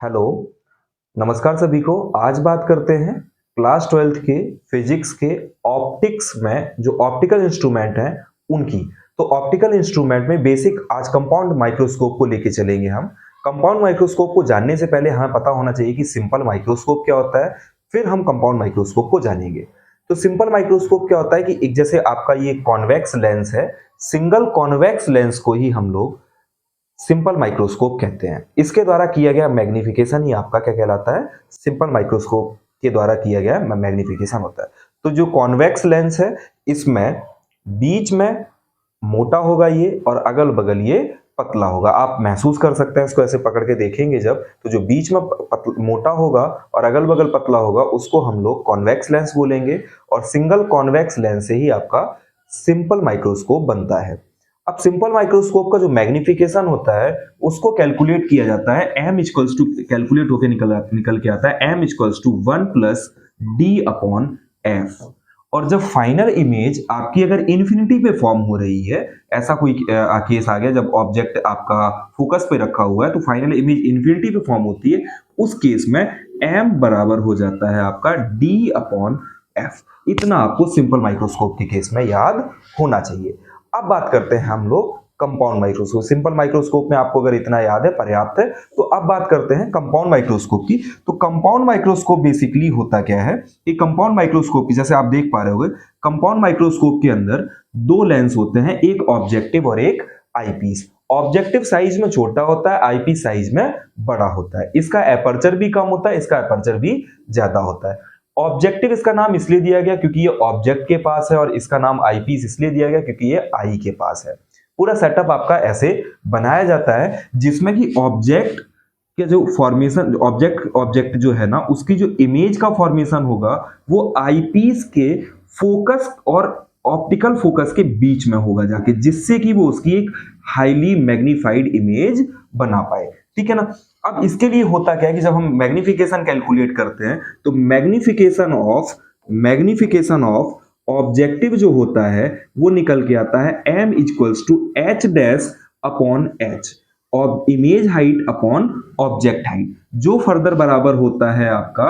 Hello, नमस्कार सभी को। आज बात करते हैं क्लास 12th के फिजिक्स के ऑप्टिक्स में जो ऑप्टिकल इंस्ट्रूमेंट हैं उनकी। तो ऑप्टिकल इंस्ट्रूमेंट में बेसिक आज कंपाउंड माइक्रोस्कोप को लेके चलेंगे हम। कंपाउंड माइक्रोस्कोप को जानने से पहले हमें पता होना चाहिए कि सिंपल माइक्रोस्कोप क्या होता है, फिर हम कंपाउंड माइक्रोस्कोप को जानेंगे। तो सिंपल माइक्रोस्कोप क्या होता है कि एक जैसे आपका ये कॉन्वेक्स लेंस है, सिंगल कॉन्वेक्स लेंस को ही हम लोग सिंपल माइक्रोस्कोप कहते हैं। इसके द्वारा किया गया मैग्निफिकेशन ही आपका क्या कहलाता है, सिंपल माइक्रोस्कोप के द्वारा किया गया मैग्निफिकेशन होता है। तो जो कॉन्वेक्स लेंस है इसमें बीच में मोटा होगा ये और अगल बगल ये पतला होगा। आप महसूस कर सकते हैं इसको ऐसे पकड़ के देखेंगे जब, तो जो बीच में मोटा होगा और अगल बगल पतला होगा उसको हम लोग कॉन्वेक्स लेंस बोलेंगे। और सिंगल कॉन्वेक्स लेंस से ही आपका सिंपल माइक्रोस्कोप बनता है। अब सिंपल माइक्रोस्कोप का जो मैग्निफिकेशन होता है उसको कैलकुलेट किया जाता है, m इक्वल्स टू कैलकुलेट होकर निकल के आता है m equals to 1 plus D upon F. और जब फाइनल इमेज आपकी अगर इन्फिनिटी पे फॉर्म हो रही है, ऐसा कोई केस आ गया जब ऑब्जेक्ट आपका फोकस पे रखा हुआ है तो फाइनल इमेज इन्फिनिटी पे फॉर्म होती है, उस केस में m बराबर हो जाता है आपका d अपॉन एफ। इतना आपको सिंपल माइक्रोस्कोप के केस में याद होना चाहिए। अब बात करते हैं हम लोग कंपाउंड माइक्रोस्कोप। सिंपल माइक्रोस्कोप में आपको अगर इतना याद है पर्याप्त है। तो अब बात करते हैं कंपाउंड माइक्रोस्कोप की। तो कंपाउंड माइक्रोस्कोप बेसिकली होता क्या है, एक कंपाउंड माइक्रोस्कोप की जैसे आप देख पा रहे होंगे, कंपाउंड माइक्रोस्कोप के अंदर दो लेंस होते हैं, एक ऑब्जेक्टिव और एक आईपीस। ऑब्जेक्टिव साइज में छोटा होता है, आईपीस साइज में बड़ा होता है। इसका एपर्चर भी कम होता है, इसका एपर्चर भी ज्यादा होता है। ऑब्जेक्टिव इसका नाम इसलिए दिया गया क्योंकि ये ऑब्जेक्ट के पास है, और इसका नाम आईपीस इसलिए दिया गया क्योंकि ये आई के पास है। पूरा सेटअप आपका ऐसे बनाया जाता है जिसमें कि ऑब्जेक्ट के जो फॉर्मेशन, ऑब्जेक्ट जो है ना उसकी जो इमेज का फॉर्मेशन होगा वो आईपीस के फोकस और ऑप्टिकल फोकस के बीच में होगा जाके, जिससे कि वो उसकी एक हाईली मैग्नीफाइड इमेज बना पाए। ठीक है ना। अब इसके लिए होता क्या है कि जब हम मैग्निफिकेशन कैलकुलेट करते हैं तो मैग्निफिकेशन ऑफ ऑब्जेक्टिव जो होता है वो निकल के आता है m equals to H dash upon H और image height upon object height, जो फर्दर बराबर होता है आपका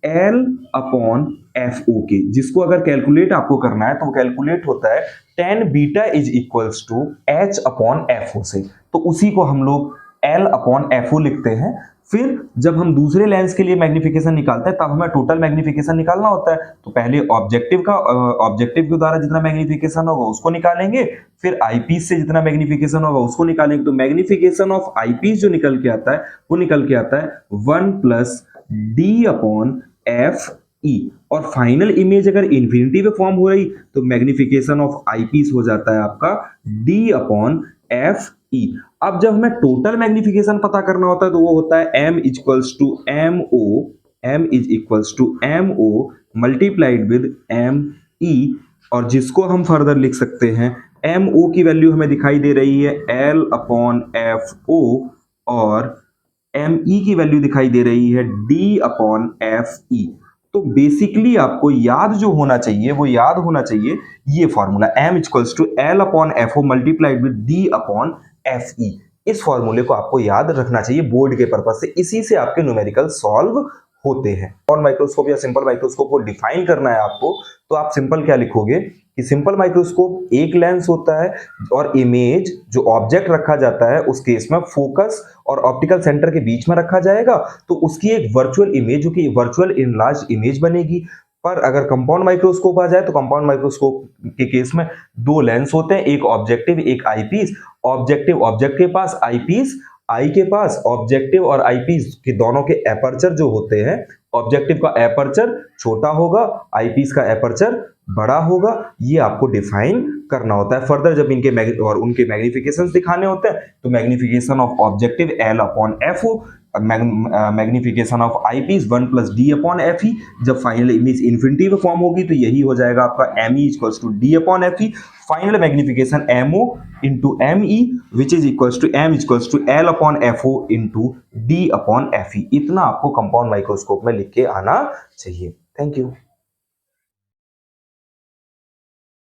l अपॉन एफ ओ के, जिसको अगर कैलकुलेट आपको करना है तो कैलकुलेट होता है tan beta is equals to h upon F O से। तो उसी को हम लोग L अपॉन एफ ओ लिखते हैं। फिर जब हम दूसरे लेंस के लिए मैग्निफिकेशन निकालते हैं तब हमें टोटल मैग्निफिकेशन निकालना होता है। तो पहले ऑब्जेक्टिव के द्वारा जितना मैग्निफिकेशन होगा उसको निकालेंगे, फिर आईपीस से जितना मैग्निफिकेशन होगा उसको निकालेंगे। तो मैग्निफिकेशन ऑफ आईपीस जो निकल के आता है वो निकल के आता है 1 प्लस डी अपॉन एफ ई। और फाइनल इमेज अगर इन्फिनिटी पे फॉर्म हो रही तो मैग्निफिकेशन ऑफ आईपीस हो जाता है आपका डी अपॉन एफ ई। अब जब हमें टोटल मैग्निफिकेशन पता करना होता है तो वो होता है m equals to M O, m is equals to M O multiplied with M E, और जिसको हम फर्दर लिख सकते हैं एम ओ की वैल्यू हमें दिखाई दे रही है l अपॉन एफ ओ, और एम ई की वैल्यू दिखाई दे रही है d अपॉन एफ ई। तो बेसिकली आपको याद जो होना चाहिए वो याद होना चाहिए ये formula m equals to L upon F O multiplied with d upon F E. इस फॉर्मूले को आपको याद रखना चाहिए बोर्ड के पर्पज से, इसी से आपके न्यूमेरिकल सॉल्व होते हैं। और माइक्रोस्कोप या सिंपल माइक्रोस्कोप को डिफाइन करना है आपको, तो आप सिंपल क्या लिखोगे कि सिंपल माइक्रोस्कोप एक लेंस होता है और इमेज जो ऑब्जेक्ट रखा जाता है उस केस में फोकस और ऑप्टिकल सेंटर के बीच में रखा जाएगा, तो उसकी एक वर्चुअल इमेज जो कि वर्चुअल इनलार्ज इमेज बनेगी। पर अगर कंपाउंड माइक्रोस्कोप आ जाए तो कंपाउंड माइक्रोस्कोप के केस में दो लेंस होते हैं, एक ऑब्जेक्टिव एक आईपीस। ऑब्जेक्टिव ऑब्जेक्ट के पास, आईपीस आई के पास। ऑब्जेक्टिव और आईपीस के दोनों के एपर्चर जो होते हैं, ऑब्जेक्टिव का एपर्चर छोटा होगा, आईपीस का एपर्चर बड़ा होगा। ये आपको डिफाइन करना होता है। फर्दर जब इनके और उनके मैग्निफिकेशंस दिखाने होते हैं तो magnification of objective L upon F O, magnification of eyepiece 1 plus D upon F E. जब फाइनल इमेज इन्फिनिटी में फॉर्म होगी तो यही हो जाएगा आपका M E equals to D upon F E. Final magnification M O into M E which is equals to M equals to L upon F O into D upon F E. इतना आपको compound microscope में लिख के आना चाहिए। Thank you.